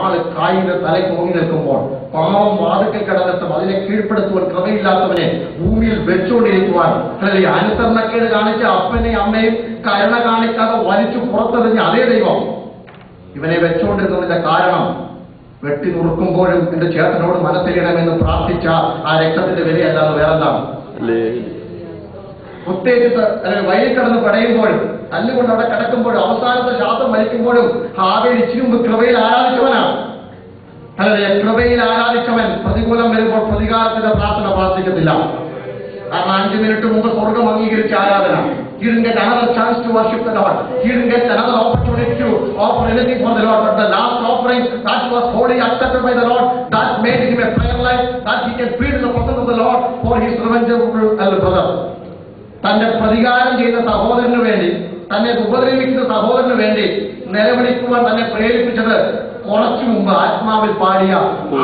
വാള് കായിന്റെ തലയ്ക്ക് ഓങ്ങി നിൽക്കുമ്പോൾ പാവം വാതുക്കൽ കിടന്നിട്ടും അതിനെ കീഴ്പ്പെടുത്തുവാൻ കൃപയില്ലാത്തവനെ ഭൂമിയിൽ വെച്ചുകൊണ്ടിരിക്കുവാൻ അല്ലെങ്കിൽ അനുസരണക്കേട് കാണിച്ച അപ്പനെയും അമ്മയും കരുണ കാണിക്കാതെ വലിച്ചു പുറത്തെറിഞ്ഞ അതേ ദൈവം ഇവനെ വെച്ചുകൊണ്ടിരുന്നതിന്റെ കാരണം വെട്ടി നുറുക്കുമ്പോഴും എന്റെ ചേട്ടനോട് മനസ്സിലിടണമെന്ന് പ്രാർത്ഥിച്ച ആ രക്തത്തിന്റെ വിലയല്ലാതെ വേറെന്താണ്? കുത്തേറ്റ് അല്ലെങ്കിൽ വയലിൽ കിടന്ന് പടയുമ്പോഴും തല്ലുകൊണ്ട് അവിടെ കിടക്കുമ്പോഴും അവസാനത്തെ ശ്വാസം വലിക്കുമ്പോഴും ഹാബേൽ ഇച്ചിരി മുമ്പ് കൃപയിൽ ആരാധിച്ചവനാണ്. അല്ലെ, കൃപയിൽ ആരാധിച്ചവൻ പ്രതികൂലം വരുമ്പോൾ പ്രതികാരത്തിന്റെ പ്രാർത്ഥന പ്രാർത്ഥിക്കത്തില്ല. കാരണം 5 മിനിറ്റ് മുമ്പ് സ്വർഗം അംഗീകരിച്ച ആരാധന. He didn't get another chance to worship the Lord. He didn't get another opportunity to offer anything for the Lord. But the last offering that was wholly accepted by the Lord, that made him a prayer life, that he can plead in the presence of the Lord for his revengeful elder brother. തന്റെ പ്രതികാരം ചെയ്യുന്ന സഹോദരന് വേണ്ടി, തന്നെ ഉപദ്രവിക്കുന്ന സഹോദരന് വേണ്ടി നിലവിളിക്കുവാൻ തന്നെ പ്രേരിപ്പിച്ചത് കുറച്ചു മുമ്പ് ആത്മാവിൽ പാടിയ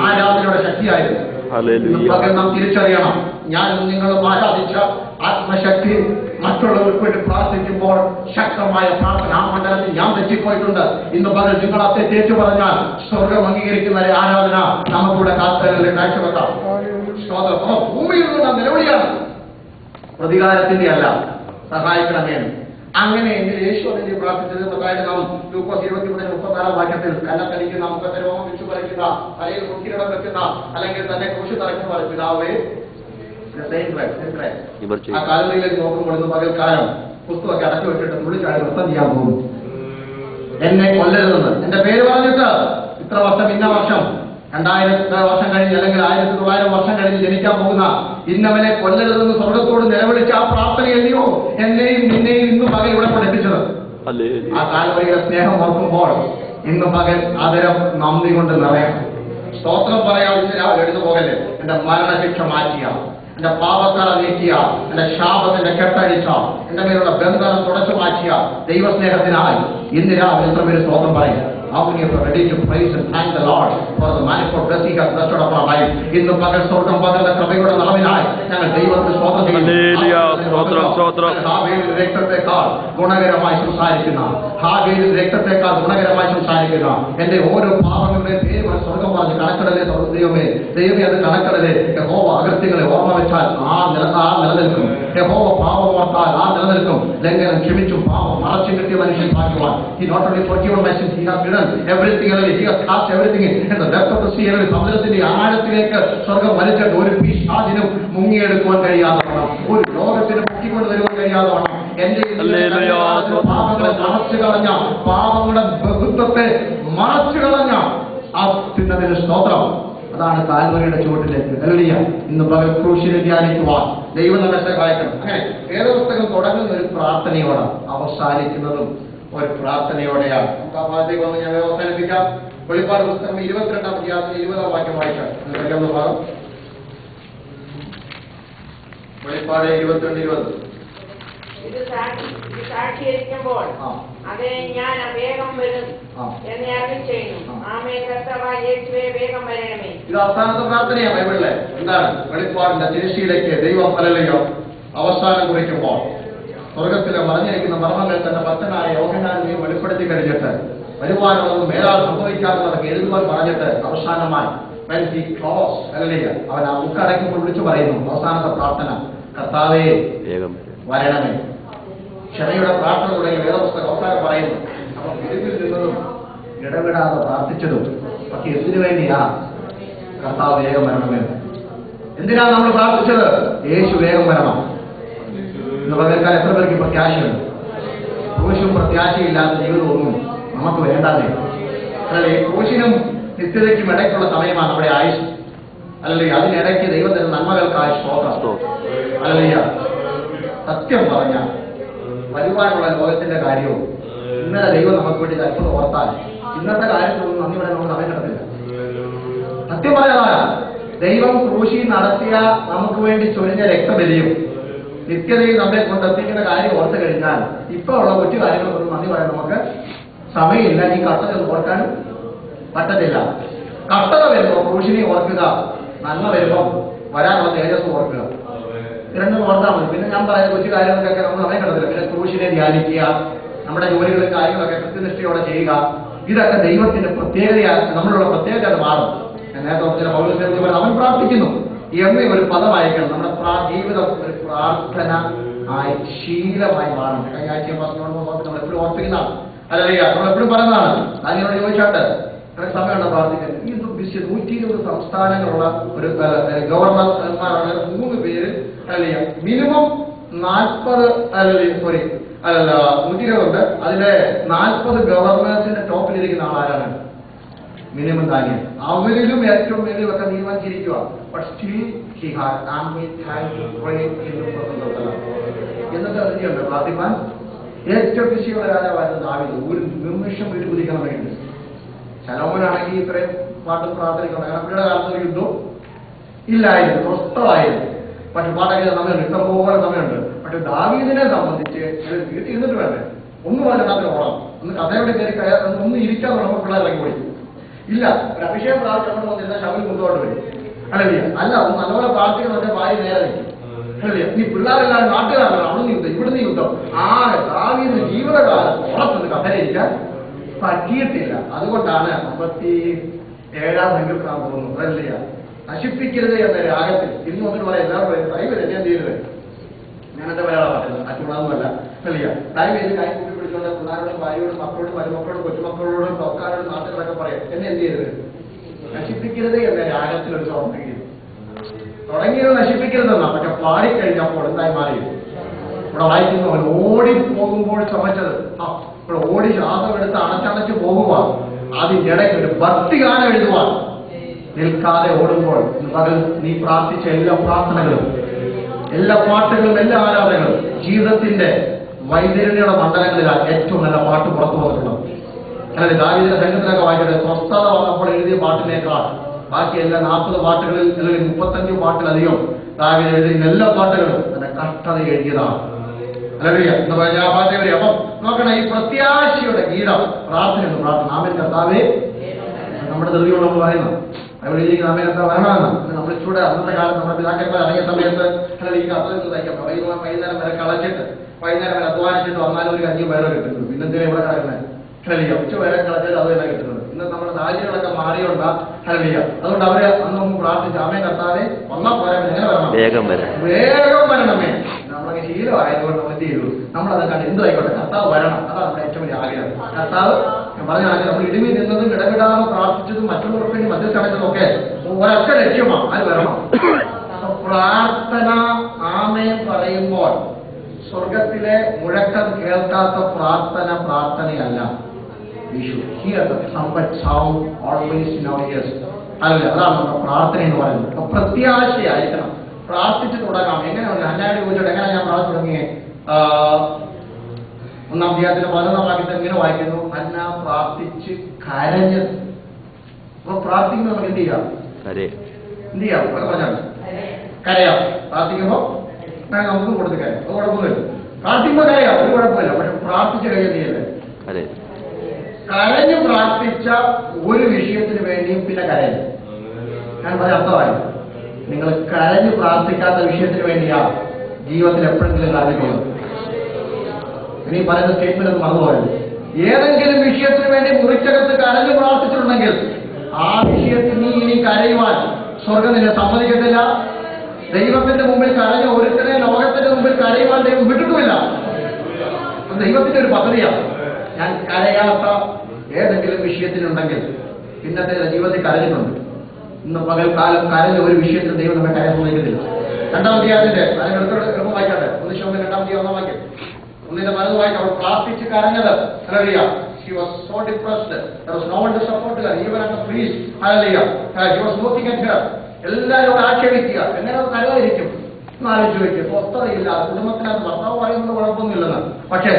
ആരാധനയുടെ ശക്തിയായിരുന്നു. നാം തിരിച്ചറിയണം, ഞാനും നിങ്ങളും ആരാധിച്ച ആത്മശക്തി മറ്റുള്ളവർക്ക് വേണ്ടി പ്രാർത്ഥിക്കുമ്പോൾ ശക്തമായ പ്രാർത്ഥന ആ മണ്ഡലത്തിൽ ഞാൻ തെറ്റിപ്പോയിട്ടുണ്ട്. ഇന്ന് പകൽ നിങ്ങളത്തെ തേച്ചു പറഞ്ഞാൽ സ്വർഗം അംഗീകരിക്കുന്ന ആരാധന നമുക്കിവിടെ കാത്തലിൽ കാഴ്ചവെക്കാം. ഭൂമിയിൽ നിന്നുള്ള നിലവിളിയാണ്, പ്രതികാരത്തിന്റെ അല്ല. സഹായിക്കണമേ. അങ്ങനെ യേശു അതിനെ പ്രാർത്ഥിച്ചത്. അതായത് നാം ലൂക്കോസ് 23:34 വാക്യത്തിൽ കല്ലക്കടിക്കുന്ന, മുഖത്തെ രോമം വെച്ചു പറിക്കുന്ന, തലയിൽ മുക്കിരിടം വെക്കുന്ന, അല്ലെങ്കിൽ തന്നെ ക്രൂശ് തറയ്ക്കുന്ന പിതാവേ ആ കാലങ്ങളിലേക്ക് നോക്കുമ്പോൾ ഇന്ന് പകൽക്കാലം പുസ്തകമൊക്കെ അടച്ചു വെച്ചിട്ട് തുള്ളിച്ചാടി നൃത്തം ചെയ്യാൻ പോകും. എന്നെ കൊല്ലരുതെന്ന് എന്റെ പേര് പറഞ്ഞിട്ട് ഇത്ര വർഷം, ഇന്ന വർഷം, 2000 വർഷം കഴിഞ്ഞ് അല്ലെങ്കിൽ 1900 വർഷം കഴിഞ്ഞ് ജനിക്കാൻ പോകുന്ന ഇന്നവനെ കൊല്ലരുതെന്ന് സ്വർഗത്തോട് നിലവിളിച്ച ആ പ്രാർത്ഥനയല്ലയോ എന്നെയും നിന്നെയും ഇന്ന് പകൽ ഇവിടെ പഠിപ്പിച്ചത്. ആ കാൽവരിയുടെ സ്നേഹം ഓർക്കുമ്പോൾ ഇന്ന് പകൽ അതരം നന്ദി കൊണ്ട് നിറയണം. സ്തോത്രം പറയാൻ എടുത്തു പോകല്ലേ. എന്റെ മരണശിക്ഷ മാറ്റിയ, എന്റെ പാപക്കറ നീക്കിയ, എന്റെ ശാപത്തിന്റെ കെട്ടഴിച്ച, എന്റെ മേലുള്ള ബന്ധനം തുടച്ചു മാറ്റിയ ദൈവസ്നേഹത്തിനായി ഇന്ന് രാവിലെ എത്ര പേര് സ്തോത്രം പറയും? How many of you are ready to praise and thank the Lord for the manifold blessing He has bestowed upon our life? ഇന്ന് പകൽ സ്വർഗ്ഗം പകർന്ന കൃപയുടെ നാമത്തിനായി ഞങ്ങൾ ദൈവത്തിന് സ്തോത്രം ചെയ്യുന്നു. ഹാബേലിന്റെ രക്തത്തെക്കാൾ ഗുണകരമായി സംസാരിക്കുന്ന, ഹാബേലിന്റെ രക്തത്തെക്കാൾ ഗുണകരമായി സംസാരിക്കുന്ന എന്റെ ഓരോ പാപങ്ങളുടെയും പേര് സ്വർഗ്ഗം പറഞ്ഞ് കണക്കിടലേ. ദൈവമേ അത് കണക്കിടലേ. യഹോവ അകൃത്യങ്ങളെ ഓർമ്മ വെച്ചാൽ ആ നിലനിൽക്കും. യഹോവ പാപം ഓർത്താൽ ആ നിലനിൽക്കും. ലംഘനം ക്ഷമിച്ചും പാപം മറച്ചു കിട്ടിയ മനുഷ്യൻ ഭാഗ്യവാൻ. He not only forgiven my sins, he has given everything. He has cast everything in the depth of the sea. സമുദ്രത്തിന്റെ ആഴത്തിലേക്ക് സ്വർഗം വലിച്ചിട്ട് ഒരു പിശാചിനും മുങ്ങിയെടുക്കുവാൻ കഴിയാതെ വേണം, ഒരു ലോകത്തിന് പൊക്കിക്കൊണ്ട് വരുവാൻ കഴിയാതെ വേണം. എന്റെ പാപങ്ങളെ മറച്ചു കളഞ്ഞ, പാപങ്ങളുടെ ബഹുത്വത്തെ മറച്ചു കളഞ്ഞ അത്യുന്നതിന്റെ സ്തോത്രം. അതാണ് കാൽവരിയുടെ ചുവട്ടിലേക്ക് ഹല്ലേലൂയ. ഇന്ന് പകൽ ക്രൂശിനെ ധ്യാനിക്കുവാൻ ദൈവം നമ്മെ സഹായിക്കണം. അങ്ങനെ വേദപുസ്തകം തുടങ്ങുന്ന ഒരു പ്രാർത്ഥനയോടെ അവസാനിക്കുന്നതും ഒരു പ്രാർത്ഥനയോടെയാണ്. നമുക്ക് ആ ഭാഗത്തേക്ക് വന്ന് ഞാൻ അവസാനിപ്പിക്കാം. വെളിപ്പാട് പുസ്തകം 22-ാം അധ്യായത്തിൽ 20-ാം വാക്യം വായിക്കാം. ഭാഗം വെളിപ്പാട് 22:20. ഇത് സാക്ഷീകരിക്കുമ്പോൾ അതേ ഞാൻ വേഗം വരും എന്ന് അറിയിച്ചു ചെയ്യുന്നു. ആമേൻ. കർത്താവായ യേശുവേ വേഗം വരണമേ. ഇത് അവസാനത്തെ പ്രാർത്ഥനയാണ് ബൈബിളിലെ. എന്താണ്? വെളിപ്പാടിന്റെ തിരശ്ശീലയ്ക്ക് ദൈവം ഹല്ലേലൂയ അവസാനം കുറിക്കുമ്പോൾ സ്വർഗത്തിലെ മറഞ്ഞിരിക്കുന്ന മർമ്മങ്ങൾ തന്റെ ഭക്തനായ യോഹന്നാനെ വെളിപ്പെടുത്തി കഴിഞ്ഞിട്ട് വരുവാനുള്ളതും മേലാൽ സംഭവിക്കാനുള്ളതൊക്കെ എഴുതുവാൻ പറഞ്ഞിട്ട് അവസാനമായി ഹല്ലേലൂയ അവൻ ആ ബുക്കടയ്ക്കുമ്പോൾ വിളിച്ചു പറയുന്നു അവസാനത്തെ പ്രാർത്ഥന, കർത്താവേ വരണമേ. ക്ഷമയുടെ പ്രാർത്ഥന തുടങ്ങി വേദപുസ്തകം അവസാനം പറയുന്നു. അപ്പൊ വിരുന്നിൽ നിന്നതും ഇടപെടാതെ പ്രാർത്ഥിച്ചതും പക്ഷെ എന്തിനു വേണ്ടിയാ? കർത്താവ് വേഗം വരണമേ. എന്തിനാണ് നമ്മൾ പ്രാർത്ഥിച്ചത്? യേശു വേഗം വരണം. ഇന്ന് പകൽക്കാലം എത്ര പേർക്ക് പ്രത്യാശയുണ്ട്? ക്രൂശും പ്രത്യാശയില്ലാത്ത ജീവിതമൊന്നും നമുക്ക് വേണ്ടാതെ. അല്ലെ, ക്രൂശിനും നിത്യതയ്ക്കും ഇടയ്ക്കുള്ള സമയമാണ് നമ്മുടെ ആയുസ്. അല്ലെ, അതിനിടയ്ക്ക് ദൈവത്തിന്റെ നന്മകൾക്കായി സ്തോത്രം. അല്ലെ, സത്യം പറഞ്ഞ വരുവാനുള്ള ലോകത്തിന്റെ കാര്യവും ഇന്നലെ ദൈവം നമുക്ക് വേണ്ടി അത്ഭുതം ഓർത്താൽ ഇന്നത്തെ കാര്യത്തിലൊന്നും നന്ദി പറയാൻ നമുക്ക് സമയം കിടത്തില്ല. സത്യം പറയാനാ ദൈവം ക്രൂശി നടത്തിയ നമുക്ക് വേണ്ടി ചൊരിഞ്ഞ രക്തബലിയും നിത്യതയിൽ നമ്മളെ കൊണ്ടെത്തിക്കുന്ന കാര്യം ഓർത്തു കഴിഞ്ഞാൽ ഇപ്പൊ ഉള്ള മറ്റു കാര്യങ്ങൾക്കൊന്നും നന്ദി പറയാൻ നമുക്ക് സമയമില്ല. ഈ കഷ്ടത ഓർക്കാനും പറ്റത്തില്ല. കഷ്ടത വരുമ്പോൾ ക്രൂശിനെ ഓർക്കുക, നന്മ വരുമ്പോൾ വരാനുള്ള തേജസ് ഓർക്കുക. രണ്ടും ഓർത്താൽ മതി. പിന്നെ ഞാൻ പറയുന്ന കൊച്ചു കാര്യങ്ങൾക്കൊക്കെ നമ്മൾ സമയം കിടത്തില്ല. പിന്നെ ക്രൂശിനെ ധ്യാനിക്കുക, നമ്മുടെ ജോലികളും കാര്യങ്ങളൊക്കെ കൃത്യനിഷ്ഠയോടെ ചെയ്യുക, ഇതൊക്കെ ദൈവത്തിന്റെ പ്രത്യേകതയാണ്, നമ്മളുള്ള പ്രത്യേകത മാറും. നേരത്തെ അവൻ പ്രാർത്ഥിക്കുന്നു എന്ന ഒരു പദം അയക്കണം. നമ്മുടെ ജീവിതം ഒരു പ്രാർത്ഥന ആയി ശീലമായി മാറണം. കഴിഞ്ഞ ആഴ്ച നമ്മൾ എപ്പോഴും ഓർപ്പിക്കുന്നതാണ്, അല്ലെങ്കിൽ നമ്മൾ എപ്പോഴും പറയുന്നതാണ്. അതിനോട് ചോദിച്ചാട്ട് സമയമുണ്ടോ പ്രാർത്ഥിക്കാൻ? ഈ 120 സംസ്ഥാനങ്ങളുള്ള ഒരു ഗവർണർമാരാണ് 3 പേര് അല്ലെങ്കിൽ മിനിമം 40 120 ഉണ്ട്. അതിലെ 40 ഗവർണേഴ്സിന്റെ ടോപ്പിലിരിക്കുന്ന ആളാരാണ്? മിനിമം കാര്യം. അവരിലും ഏറ്റവും വലിയ ഒക്കെ തീരുമാനിച്ചിരിക്കുക. എന്നിട്ട് അതിനുണ്ട് പ്രാർത്ഥിപ്പാൻ ഏറ്റവും വിശയുള്ള രാജാവായിരുന്നു ദാവീദ്. ഒരു നിമിഷം വീട് കുതിക്കാൻ വേണ്ടി. ശലോമോനാണെങ്കിൽ ഇത്രയും പാട്ടും പ്രാർത്ഥനയ്ക്കുണ്ട്. കാരണം അവരുടെ കാലത്ത് ഒരു യുദ്ധം ഇല്ലായിരുന്നു, സ്വസ്ഥമായിരുന്നു. പക്ഷെ പാട്ടൊക്കെ സമയമുണ്ട്, ഇഷ്ടംപോലെ സമയമുണ്ട്. പക്ഷെ ദാവീദിനെ സംബന്ധിച്ച് വീട്ടിൽ ഇരുന്നിട്ട് വേണ്ടേ, ഒന്നും അതിനകത്ത് ഓടാം, ഒന്ന് കഥയുടെ കയറി ഒന്ന് ഇരിക്കാൻ തുടങ്ങുമ്പോൾ പിള്ളേർ ഇറങ്ങി പോയി. ഇല്ല, ഒരു അഭിഷേകം പ്രാർത്ഥിച്ച് അങ്ങോട്ട് വന്നിരുന്ന ശവൽ മുന്നോട്ട് വരും. അല്ലേ? അല്ല, ഒന്ന് നല്ലപോലെ പ്രാർത്ഥിക്കണമെങ്കിൽ ഭാര്യ നേരെ നിൽക്കും. അല്ലേ? ഈ പിള്ളേരെല്ലാം നാട്ടുകാരാണ്, അവിടുന്ന് യുദ്ധം ഇവിടുന്ന് യുദ്ധം. ദാവീദിന് ജീവിതകാലം ഉറപ്പൊന്ന് കഥയിരിക്കാൻ പറ്റിയിട്ടില്ല. അതുകൊണ്ടാണ് 57 സങ്കീർത്തനം പോകുന്നത്. അതല്ല, നശിപ്പിക്കരുത് എന്ന രാഗത്തിൽ ഇന്ന് വന്നിട്ട് പറയാം. എല്ലാവരും പറയും ദൈവം എന്നെ എന്ത് ചെയ്തത്? ഞാനെന്റെ മലയാളം പറയുന്നത് മറ്റുള്ളതൊന്നുമല്ല. അല്ല, ദൈവം ഇത് കൈ കൂട്ടി പിടിച്ചുകൊണ്ട് പിള്ളേരോടും ഭാര്യയോടും മക്കളോടും മരുമക്കളോടും കൊച്ചുമക്കളോടും സർക്കാരോടും നാട്ടുകാരൊക്കെ പറയാം എന്നെ എന്ത് ചെയ്തത്? നശിപ്പിക്കരുത് എന്ന രാഗത്തിൽ ഒരു തുടങ്ങിയത് നശിപ്പിക്കരുതെന്നാ. പക്ഷെ പാടിക്കഴിഞ്ഞപ്പോൾ എന്തായി മാറി? ഇവിടെ വായിക്കുന്നു, അവൻ ഓടിപ്പോകുമ്പോൾ ചുമച്ചത് ഇവിടെ ഓടി ശ്വാസം എടുത്ത് അണച്ചടച്ച് പോകുക. അതിൻ്റെ ഇടയ്ക്ക് ഒരു ഭക്തിഗാനം എഴുതുവാൻ നിൽക്കാതെ ഓടുമ്പോൾ പകൽ നീ പ്രാർത്ഥിച്ച എല്ലാ പ്രാർത്ഥനകളും, എല്ലാ പാട്ടുകളും, എല്ലാ ആരാധനകളും ജീവിതത്തിന്റെ വൈതരണ്യയുടെ മണ്ഡലങ്ങളിലാണ് ഏറ്റവും നല്ല പാട്ട് പുറത്തു വന്നിട്ടുള്ളത്. അതായത് ദാവീദിന്റെ സംഘത്തിലൊക്കെ വായിച്ചത് സ്വസ്ഥത വന്നപ്പോൾ എഴുതിയ പാട്ടിനേക്കാൾ ബാക്കി എല്ലാ 40 പാട്ടുകളിൽ അല്ലെങ്കിൽ 35 പാട്ടിലധികം ദാവീദ് എഴുതിയ എല്ലാ പാട്ടുകളും തന്റെ കഷ്ടത എഴുതിയതാണ്. അല്ലെങ്കിൽ എന്താ പറയുക ആ പാട്ട് വരെ. അപ്പം നോക്കണം, ഈ പ്രത്യാശയുടെ ഗീതം പ്രാർത്ഥനയെന്ന് പ്രാർത്ഥന. ആമേൻ കർത്താവേ, നമ്മുടെ ധൃതിയോട് നമ്മൾ പറയുന്നു അവിടെ ഇരിക്കുന്ന ആമേൻ കർത്താവ് വരണമെന്ന്. നമ്മൾ ചൂട് അന്നത്തെ കാലത്ത് നമ്മുടെ പിതാക്കന്മാർ ഇറങ്ങിയ സമയത്ത് അല്ലെങ്കിൽ ഈ കത്ത് തയ്ക്കാം. വൈകുന്നേരം വരെ കളച്ചിട്ട് വൈകുന്നേരം വരെ അധ്വാനിച്ചിട്ട് വന്നാലും ഒരു കഞ്ഞി വേറെ കിട്ടുന്നത്. പിന്നെന്തിനാ ഇവിടെ കിടക്കുന്നത്? ഹലിയ ഉച്ച വരെ കളച്ചിട്ട് അത് തന്നെ കിട്ടുന്നത്. ഇന്ന് നമ്മുടെ സാഹചര്യങ്ങളൊക്കെ മാറിയോണ്ടാ ഹലിയ. അതുകൊണ്ട് അവര് അന്ന് നമുക്ക് പ്രാർത്ഥിച്ചു ആമേൻ കർത്താവേ വന്നാൽ പോരാ, എങ്ങനെ വരണം? വേഗം വരണമേ. നമ്മളൊക്കെ ശീലമായതുകൊണ്ട് നമ്മൾ എന്ത് ചെയ്തു? നമ്മളത് കണ്ട് എന്തായിക്കോട്ടെ കർത്താവ് വരണം. അതാണ് നമ്മുടെ ഏറ്റവും വലിയ ആഗ്രഹം. കർത്താവ് പറഞ്ഞ ആഗ്രഹം നമ്മൾ ഇടിമി നിന്നതും ഇടപെടാതെ പ്രാർത്ഥിച്ചതും മറ്റുള്ളവർക്ക് വേണ്ടി മധ്യസ്ഥമയത്തും ഒക്കെ ഒരൊറ്റ ലക്ഷ്യമാണ്, അത് വരണം. പ്രാർത്ഥന ആമേൻ പറയുമ്പോൾ സ്വർഗത്തിലെ മുഴക്കം കേൾക്കാത്ത പ്രാർത്ഥനയല്ല. അല്ല, അതാണ് നമ്മുടെ പ്രാർത്ഥന എന്ന് പറയുന്നത്. അപ്പൊ പ്രത്യാശയായിരിക്കണം. പ്രാർത്ഥിച്ചു തുടങ്ങാം. എങ്ങനെയുണ്ട്? അന്നാടി ചോദിച്ചോട്ടെ എങ്ങനെ ഞാൻ പ്രാർത്ഥന തുടങ്ങിയേ? 1-ാം അധ്യായത്തിന്റെ 11-ാം വാക്യത്തിൽ ഇങ്ങനെ വായിക്കുന്നു, അന്ന പ്രാർത്ഥിച്ച് കരഞ്ഞത്. അപ്പൊ പ്രാർത്ഥിക്കുമ്പോൾ നമുക്ക് എന്ത് ചെയ്യാം? പറഞ്ഞാൽ കരയാം. പ്രാർത്ഥിക്കുമ്പോ നമുക്ക് കൊടുത്ത് കരയാം, അത് കുഴപ്പമൊന്നുമില്ല. പ്രാർത്ഥിക്കുമ്പോൾ കരയാം, ഒരു കുഴപ്പമില്ല. പക്ഷെ പ്രാർത്ഥിച്ച് കഴിയുന്നില്ലേ? കരഞ്ഞു പ്രാർത്ഥിച്ച ഒരു വിഷയത്തിന് വേണ്ടിയും പിന്നെ കരയും. ഞാൻ പറഞ്ഞ അർത്ഥമായി. നിങ്ങൾ കരഞ്ഞു പ്രാർത്ഥിക്കാത്ത വിഷയത്തിന് വേണ്ടിയാ ജീവിതത്തിൽ എപ്പോഴെങ്കിലും കരഞ്ഞിട്ടുള്ളത്. ഇനി പറയുന്ന സ്റ്റേറ്റ്മെന്റ് ഒന്ന് മറന്നുപോയത്. ഏതെങ്കിലും വിഷയത്തിന് വേണ്ടി മുറിക്കകത്ത് കരഞ്ഞു പ്രാർത്ഥിച്ചിട്ടുണ്ടെങ്കിൽ ആ വിഷയത്തിൽ നീ ഇനി കരയുവാൻ സ്വർഗം നിന്നെ സമ്മതിക്കത്തില്ല. ദൈവത്തിന്റെ മുമ്പിൽ കരഞ്ഞ ഒരുത്തനെ ലോകത്തിന്റെ മുമ്പിൽ കരയുവാൻ ദൈവം വിട്ടിട്ടുമില്ല. ദൈവത്തിന്റെ ഒരു പദ്ധതിയാണ്. ഞാൻ കരയാത്ത ഏതെങ്കിലും വിഷയത്തിനുണ്ടെങ്കിൽ പിന്നത്തെ ജീവിതത്തിൽ കരഞ്ഞിട്ടുണ്ട്. ഇന്ന് പകൽക്കാലം കരഞ്ഞ ഒരു വിഷയത്തിൽ ദൈവം നമ്മെ കരയാൻ സമ്മതിക്കത്തില്ല. 2-ാം അധ്യായത്തിന്റെ എളുപ്പം വായിക്കാട്ടെ. 1 ശമൂവേൽ 2-ാം അധ്യായം 1-ാം വാക്യം. 1-ന്റെ 15 വായിക്കാം. അവൾ പ്രാർത്ഥിച്ച് കരഞ്ഞത്. She was so depressed. There was no one to support her, even as a priest. Hallelujah. He was looking at her. എല്ലാവരും ആക്ഷേപിക്കുക. എങ്ങനെ കരയായിരിക്കും? ആലോചിച്ച് വയ്ക്കുക. സ്വസ്ഥതയില്ല. കുടുംബത്തിനകത്ത് ഭർത്താവ് പറയുന്നത് കുഴപ്പമൊന്നുമില്ലെന്ന്. പക്ഷേ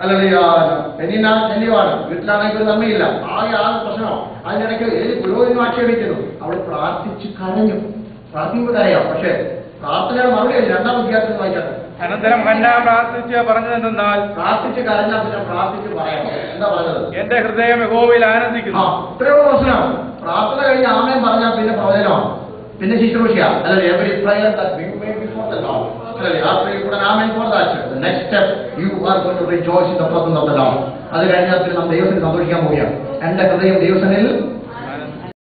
ശല്യമാണ്. വീട്ടിലാണെങ്കിൽ നന്മയില്ല. ആകെ പ്രശ്നമോ. അതിനിടയ്ക്ക് ഏത് പുരോഹിതനും ആക്ഷേപിക്കുന്നു. അവൾ പ്രാർത്ഥിച്ച് കരഞ്ഞു. പ്രാർത്ഥിക്കുമ്പോൾ കരയാം. പക്ഷേ പ്രാർത്ഥനയുടെ മറുപടി 2-ാം അധ്യായത്തിൽ വായിക്കട്ടെ. അനന്തരം ഹന്ന പ്രാർത്ഥിച്ച് പറഞ്ഞതെന്നാൽ, പ്രാർത്ഥിച്ച് കരഞ്ഞാൽ പിന്നെ പ്രാർത്ഥിച്ച് പറയാം. എന്താ പറഞ്ഞത്? എന്റെ ഹൃദയം യഹോവയിൽ ആനന്ദിക്കുന്നു. ഇത്രയോ പ്രശ്നം. പ്രാർത്ഥന കഴിഞ്ഞ് ആമേൻ പറഞ്ഞാൽ പിന്നെ പ്രവചനമാണ്, പിന്നെ ശുശ്രൂഷയാണ്. അല്ലെ? Every prayer that we made before the Lord. After you put an amen for that, the next step, you are going to rejoice in the presence of the Lord. അത് കഴിഞ്ഞാൽ പിന്നെ നാം ദൈവത്തിന് സന്തോഷിക്കാൻ പോവുകയാണ്. എന്റെ ഹൃദയം ദൈവസന്നിധിയിൽ